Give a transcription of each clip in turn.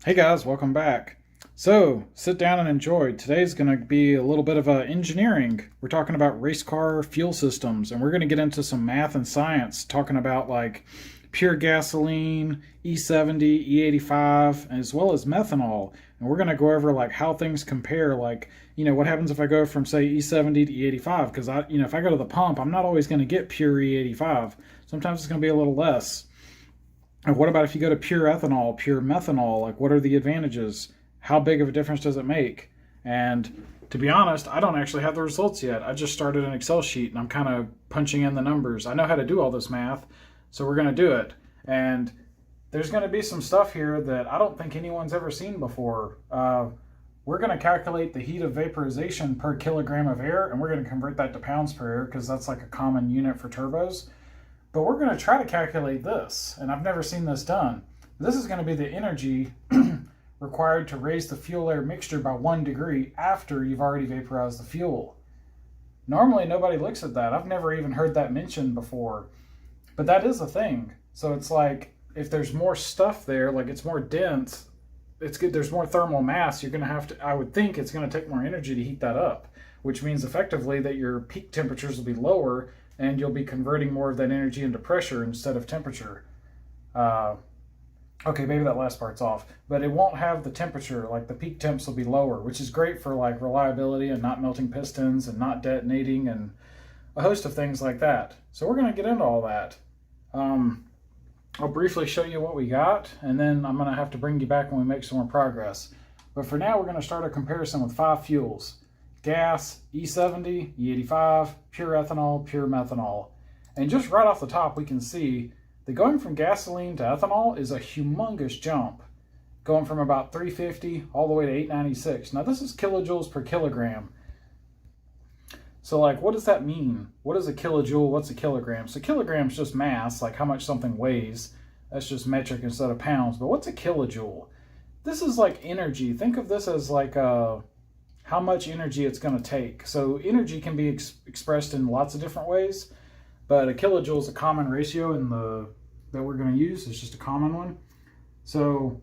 Hey guys, welcome back. So, sit down and enjoy. Today's going to be a little bit of engineering. We're talking about race car fuel systems, and we're going to get into some math and science, talking about like pure gasoline, E70, E85, as well as methanol. And we're going to go over like how things compare, like, what happens if I go from say E70 to E85, because if I go to the pump, I'm not always going to get pure E85. Sometimes it's going to be a little less. And what about if you go to pure ethanol, pure methanol? Like, what are the advantages? How big of a difference does it make? And to be honest, I don't actually have the results yet. I just started an Excel sheet and I'm kind of punching in the numbers. I know how to do all this math, so we're going to do it. And there's going to be some stuff here that I don't think anyone's ever seen before. We're going to calculate the heat of vaporization per kilogram of air, and we're going to convert that to pounds per air because that's like a common unit for turbos. But we're going to try to calculate this, and I've never seen this done. This is going to be the energy required to raise the fuel-air mixture by 1 degree after you've already vaporized the fuel. Normally, nobody looks at that. I've never even heard that mentioned before. But that is a thing. So it's like, if there's more stuff there, like it's more dense, it's good. There's more thermal mass. You're going to have to, I would think it's going to take more energy to heat that up, which means effectively that your peak temperatures will be lower and you'll be converting more of that energy into pressure instead of temperature. Okay, maybe that last part's off, but it won't have the temperature, like the peak temps will be lower, which is great for like reliability and not melting pistons and not detonating and a host of things like that. So we're going to get into all that. I'll briefly show you what we got, and then I'm going to have to bring you back when we make some more progress. But for now, we're going to start a comparison with 5 fuels. Gas, E70, E85, pure ethanol, pure methanol. And just right off the top, we can see that going from gasoline to ethanol is a humongous jump, going from about 350 all the way to 896. Now this is kilojoules per kilogram. So like, what does that mean? What is a kilojoule? What's a kilogram? So kilograms just mass, like how much something weighs. That's just metric instead of pounds. But what's a kilojoule? This is like energy. Think of this as like how much energy it's going to take. So energy can be expressed in lots of different ways, but a kilojoule is a common ratio that we're going to use. It's just a common one. So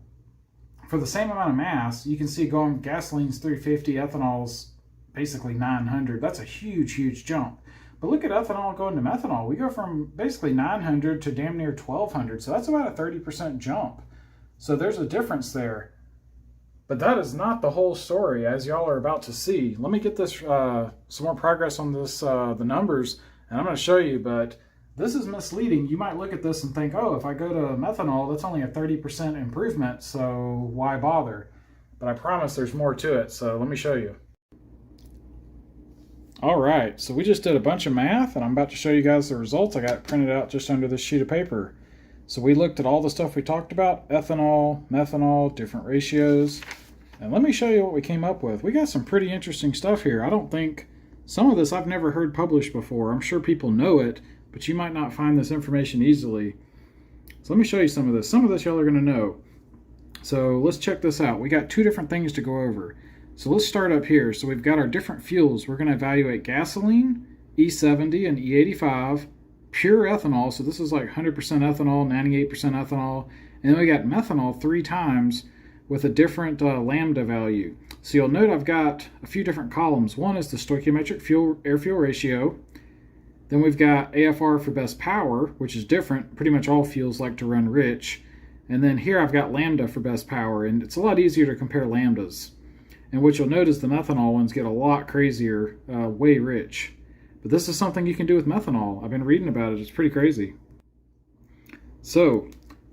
for the same amount of mass, you can see going gasoline's 350, ethanol's basically 900. That's a huge jump. But look at ethanol going to methanol. We go from basically 900 to damn near 1200. So that's about a 30% jump. So there's a difference there. But that is not the whole story, as y'all are about to see. Let me get this some more progress on this, the numbers, and I'm going to show you, but this is misleading. You might look at this and think, oh, if I go to methanol, that's only a 30% improvement, so why bother? But I promise there's more to it, so let me show you. All right, so we just did a bunch of math, and I'm about to show you guys the results. I got it printed out just under this sheet of paper. So we looked at all the stuff we talked about, ethanol, methanol, different ratios. And let me show you what we came up with. We got some pretty interesting stuff here. I don't think, some of this I've never heard published before. I'm sure people know it, but you might not find this information easily. So let me show you some of this. Some of this y'all are gonna know. So let's check this out. We got 2 different things to go over. So let's start up here. So we've got our different fuels. We're gonna evaluate gasoline, E70 and E85, pure ethanol, so this is like 100% ethanol, 98% ethanol, and then we got methanol 3 times with a different lambda value. So you'll note I've got a few different columns. One is the stoichiometric air-fuel ratio. Then we've got AFR for best power, which is different. Pretty much all fuels like to run rich. And then here I've got lambda for best power, and it's a lot easier to compare lambdas. And what you'll notice, the methanol ones get a lot crazier, way rich. But this is something you can do with methanol. I've been reading about it. It's pretty crazy. So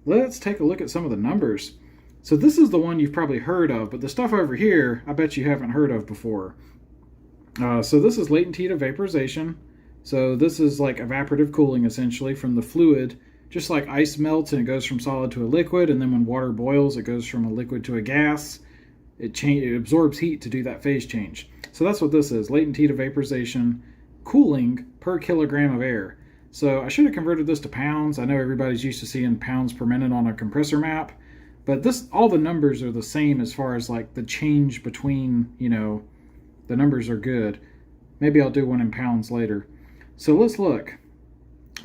let's take a look at some of the numbers. So this is the one you've probably heard of, but the stuff over here, I bet you haven't heard of before. So this is latent heat of vaporization. So this is like evaporative cooling, essentially, from the fluid. Just like ice melts and it goes from solid to a liquid, and then when water boils, it goes from a liquid to a gas. It absorbs heat to do that phase change. So that's what this is, latent heat of vaporization. Cooling per kilogram of air. So I should have converted this to pounds. I know everybody's used to seeing pounds per minute on a compressor map, but all the numbers are the same as far as like the change between, the numbers are good. Maybe I'll do one in pounds later. So let's look.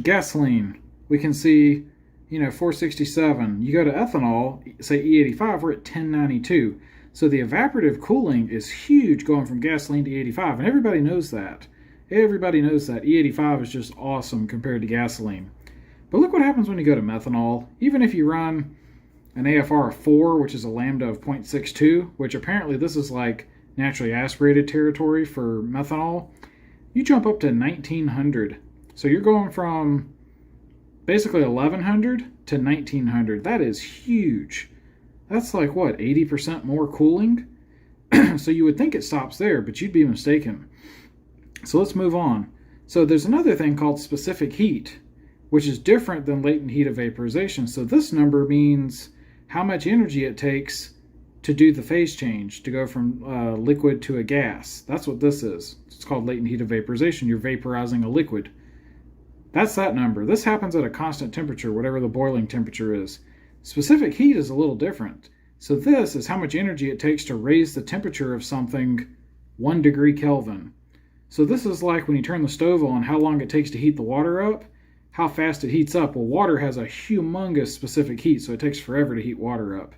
Gasoline, we can see, 467. You go to ethanol, say E85, we're at 1092. So the evaporative cooling is huge going from gasoline to E85, and everybody knows that. Everybody knows that E85 is just awesome compared to gasoline. But look what happens when you go to methanol. Even if you run an AFR of 4, which is a lambda of 0.62, which apparently this is like naturally aspirated territory for methanol, you jump up to 1900. So you're going from basically 1100 to 1900. That is huge. That's like what, 80% more cooling? So you would think it stops there, but you'd be mistaken. So let's move on. So there's another thing called specific heat, which is different than latent heat of vaporization. So this number means how much energy it takes to do the phase change, to go from liquid to a gas. That's what this is. It's called latent heat of vaporization. You're vaporizing a liquid. That's that number. This happens at a constant temperature, whatever the boiling temperature is. Specific heat is a little different. So this is how much energy it takes to raise the temperature of something 1 degree Kelvin. So this is like when you turn the stove on, how long it takes to heat the water up, how fast it heats up. Well, water has a humongous specific heat, so it takes forever to heat water up.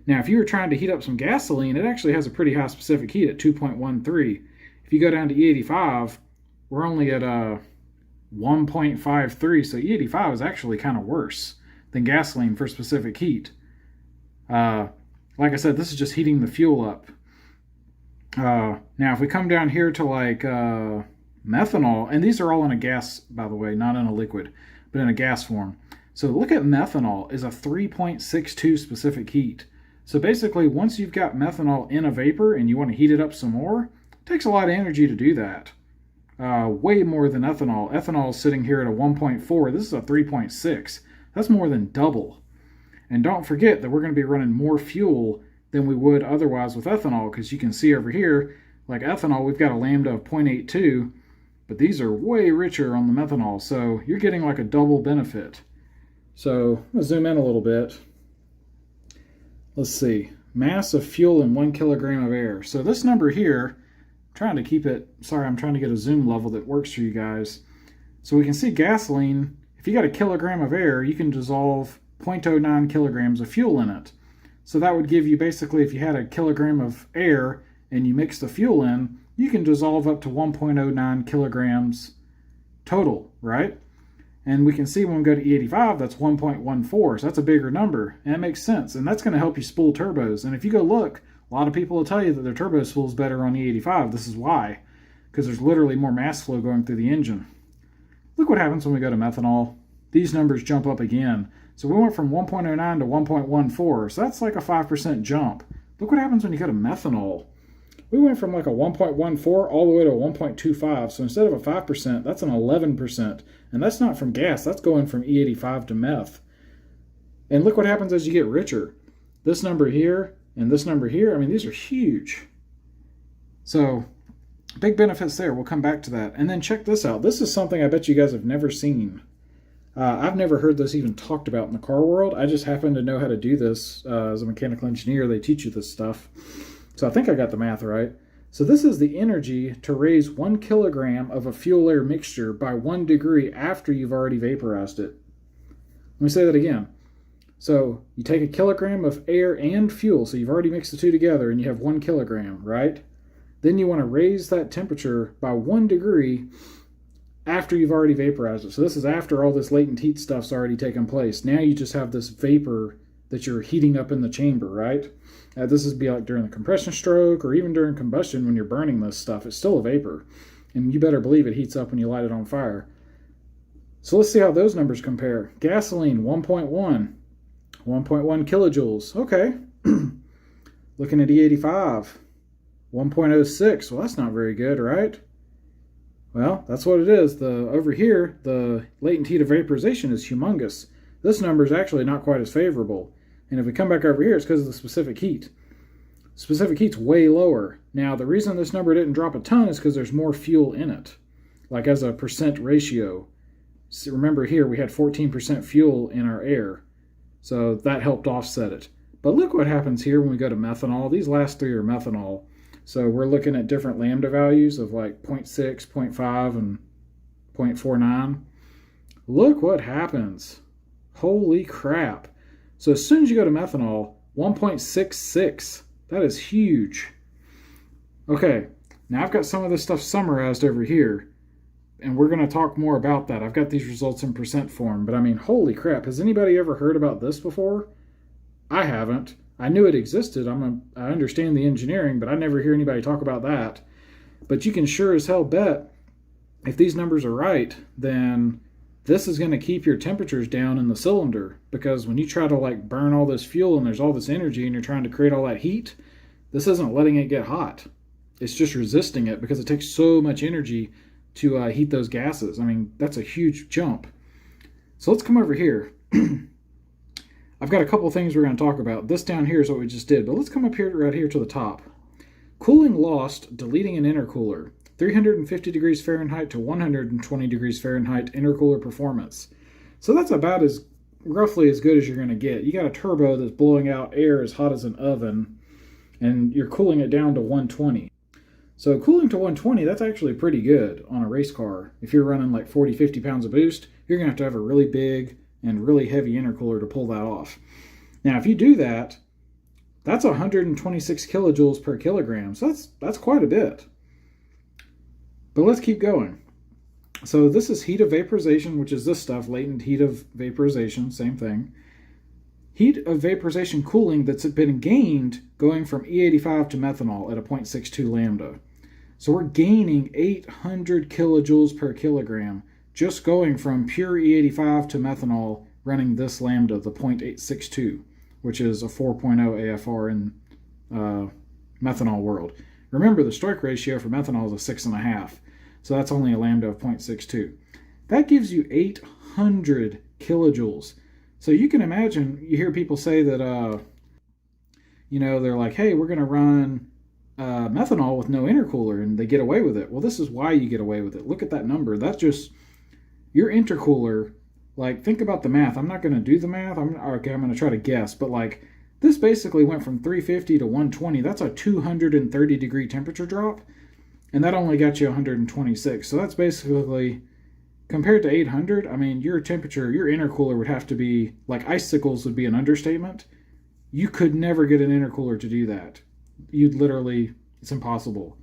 Now, if you were trying to heat up some gasoline, it actually has a pretty high specific heat at 2.13. If you go down to E85, we're only at 1.53, so E85 is actually kind of worse than gasoline for specific heat. Like I said, this is just heating the fuel up. Now, if we come down here to like methanol, and these are all in a gas, by the way, not in a liquid, but in a gas form. So look at methanol is a 3.62 specific heat. So basically, once you've got methanol in a vapor and you want to heat it up some more, it takes a lot of energy to do that. Way more than ethanol. Ethanol is sitting here at a 1.4. This is a 3.6. That's more than double. And don't forget that we're going to be running more fuel than we would otherwise with ethanol, because you can see over here, like ethanol, we've got a lambda of 0.82, but these are way richer on the methanol, so you're getting like a double benefit. So I'm going to zoom in a little bit. Let's see, mass of fuel in 1 kilogram of air. So this number here, I'm trying to keep it, sorry, I'm trying to get a zoom level that works for you guys. So we can see gasoline, if you got a kilogram of air, you can dissolve 0.09 kilograms of fuel in it. So that would give you basically, if you had a kilogram of air and you mix the fuel in, you can dissolve up to 1.09 kilograms total, right? And we can see when we go to E85, that's 1.14, so that's a bigger number, and it makes sense, and that's going to help you spool turbos. And if you go look, a lot of people will tell you that their turbo spools better on E85. This is why, because there's literally more mass flow going through the engine. Look what happens when we go to methanol. These numbers jump up again. So we went from 1.09 to 1.14, so that's like a 5% jump. Look what happens when you go to methanol. We went from like a 1.14 all the way to a 1.25, so instead of a 5%, that's an 11%. And that's not from gas, that's going from E85 to meth. And look what happens as you get richer. This number here and this number here, I mean, these are huge. So, big benefits there. We'll come back to that. And then check this out. This is something I bet you guys have never seen. I've never heard this even talked about in the car world. I just happen to know how to do this as a mechanical engineer. They teach you this stuff. So I think I got the math right. So this is the energy to raise 1 kilogram of a fuel-air mixture by 1 degree after you've already vaporized it. Let me say that again. So you take a kilogram of air and fuel, so you've already mixed the two together, and you have 1 kilogram, right? Then you want to raise that temperature by 1 degree after you've already vaporized it. So this is after all this latent heat stuff's already taken place. Now you just have this vapor that you're heating up in the chamber, right? This would be like during the compression stroke or even during combustion when you're burning this stuff. It's still a vapor. And you better believe it heats up when you light it on fire. So let's see how those numbers compare. Gasoline, 1.1. 1.1 kilojoules. Okay. Looking at E85. 1.06. Well, that's not very good, right? Well, that's what it is. Over here, the latent heat of vaporization is humongous. This number is actually not quite as favorable. And if we come back over here, it's because of the specific heat. Specific heat's way lower. Now, the reason this number didn't drop a ton is because there's more fuel in it, like as a percent ratio. So remember here, we had 14% fuel in our air, so that helped offset it. But look what happens here when we go to methanol. These last three are methanol. So we're looking at different lambda values of like 0.6, 0.5, and 0.49. Look what happens. Holy crap. So as soon as you go to methanol, 1.66. That is huge. Okay, now I've got some of this stuff summarized over here, and we're going to talk more about that. I've got these results in percent form, but I mean, holy crap. Has anybody ever heard about this before? I haven't. I knew it existed. I understand the engineering, but I never hear anybody talk about that. But you can sure as hell bet if these numbers are right, then this is going to keep your temperatures down in the cylinder, because when you try to like burn all this fuel and there's all this energy and you're trying to create all that heat, this isn't letting it get hot. It's just resisting it because it takes so much energy to heat those gases. I mean, that's a huge jump. So let's come over here. I've got a couple things we're going to talk about. This down here is what we just did, but let's come up here right here to the top. Cooling lost, deleting an intercooler. 350 degrees Fahrenheit to 120 degrees Fahrenheit intercooler performance. So that's about as roughly as good as you're going to get. You got a turbo that's blowing out air as hot as an oven, and you're cooling it down to 120. So cooling to 120, that's actually pretty good on a race car. If you're running like 40, 50 pounds of boost, you're going to have a really big and really heavy intercooler to pull that off. Now, if you do that, that's 126 kilojoules per kilogram. So that's quite a bit. But let's keep going. So this is heat of vaporization, which is this stuff, latent heat of vaporization, same thing. Heat of vaporization cooling that's been gained going from E85 to methanol at a 0.62 lambda. So we're gaining 800 kilojoules per kilogram just going from pure E85 to methanol running this lambda, the 0.862, which is a 4.0 AFR in methanol world. Remember, the stroke ratio for methanol is a 6.5, so that's only a lambda of 0.62. That gives you 800 kilojoules. So you can imagine, you hear people say that, they're like, hey, we're going to run methanol with no intercooler, and they get away with it. Well, this is why you get away with it. Look at that number. That's just your intercooler. Like, think about the math. I'm not going to do the math. I'm going to try to guess, but like, this basically went from 350 to 120. That's a 230 degree temperature drop, and that only got you 126. So that's basically, compared to 800, I mean, your temperature, your intercooler would have to be, like icicles would be an understatement. You could never get an intercooler to do that. You'd literally, it's impossible.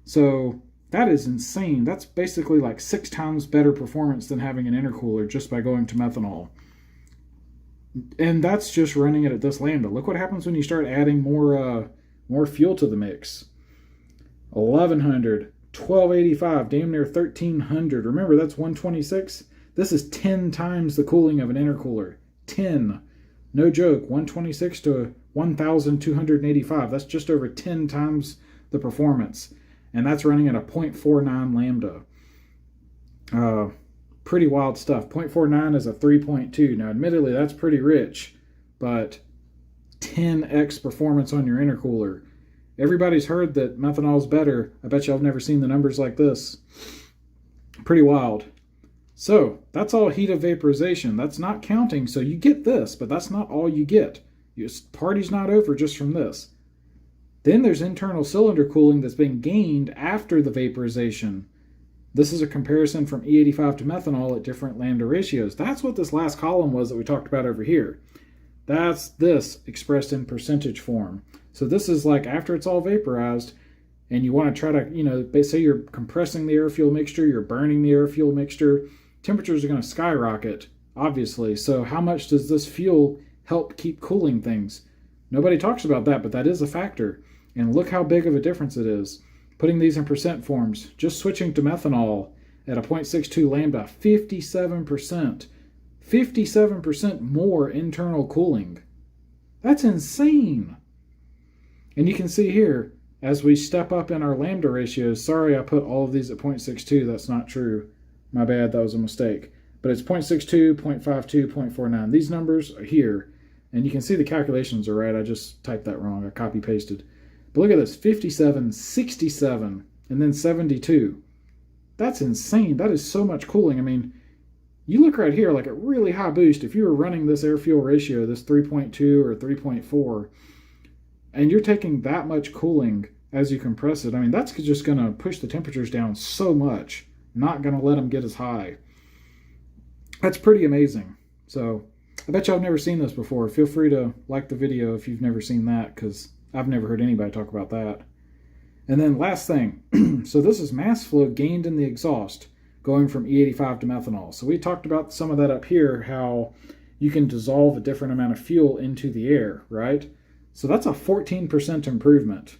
So that is insane. That's basically like 6 times better performance than having an intercooler just by going to methanol. And that's just running it at this lambda. Look what happens when you start adding more fuel to the mix. 1100, 1285, damn near 1300. Remember, that's 126. This is 10 times the cooling of an intercooler. 10. No joke. 126 to 1285. That's just over 10 times the performance. And that's running at a 0.49 lambda. Pretty wild stuff. 0.49 is a 3.2. Now, admittedly, that's pretty rich, but 10x performance on your intercooler. Everybody's heard that methanol is better. I bet y'all have never seen the numbers like this. Pretty wild. So, that's all heat of vaporization. That's not counting, so you get this, but that's not all you get. Your party's not over just from this. Then there's internal cylinder cooling that's been gained after the vaporization. This is a comparison from E85 to methanol at different lambda ratios. That's what this last column was that we talked about over here. That's this expressed in percentage form. So this is like after it's all vaporized, and you want to try to, say you're compressing the air-fuel mixture, you're burning the air-fuel mixture, temperatures are going to skyrocket, obviously. So how much does this fuel help keep cooling things? Nobody talks about that, but that is a factor. And look how big of a difference it is. Putting these in percent forms, just switching to methanol at a 0.62 lambda, 57%. 57% more internal cooling. That's insane. And you can see here, as we step up in our lambda ratios, sorry I put all of these at 0.62, that's not true. My bad, that was a mistake. But it's 0.62, 0.52, 0.49. These numbers are here, and you can see the calculations are right. I just typed that wrong, I copy-pasted. But look at this, 57, 67, and then 72. That's insane. That is so much cooling. I mean, you look right here, like a really high boost, if you were running this air-fuel ratio, this 3.2 or 3.4, and you're taking that much cooling as you compress it, I mean, that's just going to push the temperatures down so much, not going to let them get as high. That's pretty amazing. So I bet y'all have never seen this before. Feel free to like the video if you've never seen that, because I've never heard anybody talk about that. And then last thing, so this is mass flow gained in the exhaust going from E85 to methanol. So we talked about some of that up here, how you can dissolve a different amount of fuel into the air, right? So that's a 14% improvement.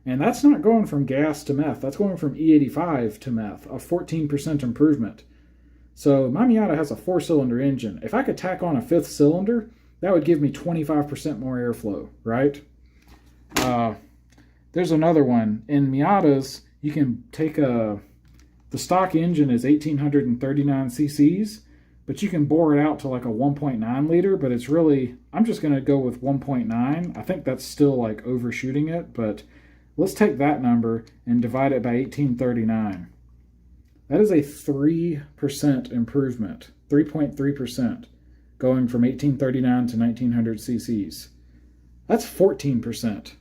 And that's not going from gas to meth. That's going from E85 to meth, a 14% improvement. So my Miata has a 4-cylinder engine. If I could tack on a 5th cylinder, that would give me 25% more airflow, right? There's another one. In Miatas, you can take the stock engine is 1,839 cc's, but you can bore it out to like a 1.9 liter, but it's really, I'm just going to go with 1.9. I think that's still like overshooting it, but let's take that number and divide it by 1839. That is a 3% improvement, 3.3%, going from 1839 to 1900 cc's. That's 14%.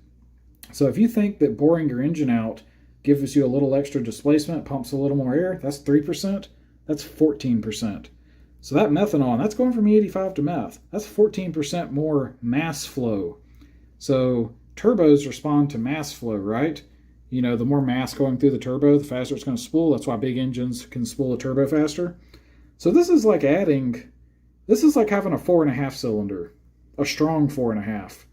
So if you think that boring your engine out gives you a little extra displacement, pumps a little more air, that's 3%, that's 14%. So that methanol, that's going from E85 to meth, that's 14% more mass flow. So turbos respond to mass flow, right? You know, the more mass going through the turbo, the faster it's going to spool. That's why big engines can spool a turbo faster. So this is like having a 4.5 cylinder, a strong 4.5.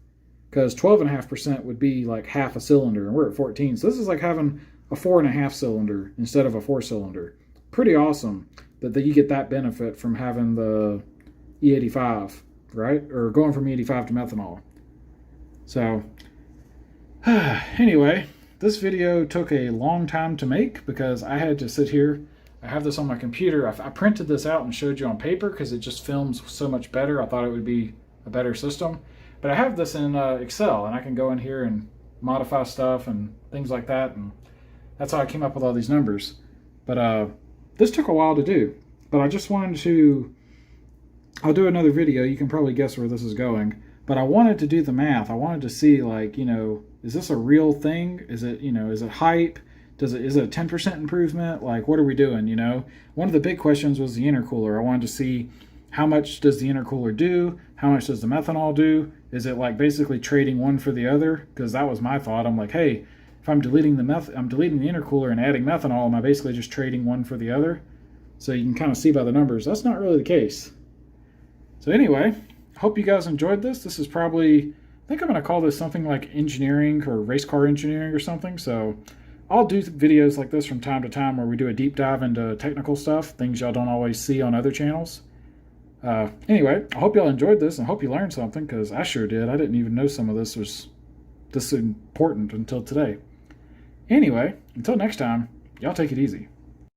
Because 12.5% would be like half a cylinder, and we're at 14. So this is like having a 4.5 cylinder instead of a 4-cylinder. Pretty awesome that you get that benefit from having the E85, right? Or going from E85 to methanol. So, anyway, this video took a long time to make because I had to sit here. I have this on my computer. I printed this out and showed you on paper because it just films so much better. I thought it would be a better system. But I have this in Excel, and I can go in here and modify stuff and things like that, and that's how I came up with all these numbers. But this took a while to do, but I just wanted to, I'll do another video. You can probably guess where this is going, but I wanted to do the math. I wanted to see, like, you know, is this a real thing? Is it, you know, is it hype? Is it a 10% improvement? Like, what are we doing, you know? One of the big questions was the intercooler. I wanted to see how much does the intercooler do? How much does the methanol do? Is it like basically trading one for the other? Because that was my thought. I'm like, hey, if I'm deleting the intercooler and adding methanol, am I basically just trading one for the other? So you can kind of see by the numbers, that's not really the case. So anyway, I hope you guys enjoyed this. This is probably, I think I'm going to call this something like engineering or race car engineering or something. So I'll do videos like this from time to time where we do a deep dive into technical stuff, things y'all don't always see on other channels. Anyway, I hope y'all enjoyed this and hope you learned something, because I sure did. I didn't even know some of this was this important until today. Anyway, until next time, y'all take it easy.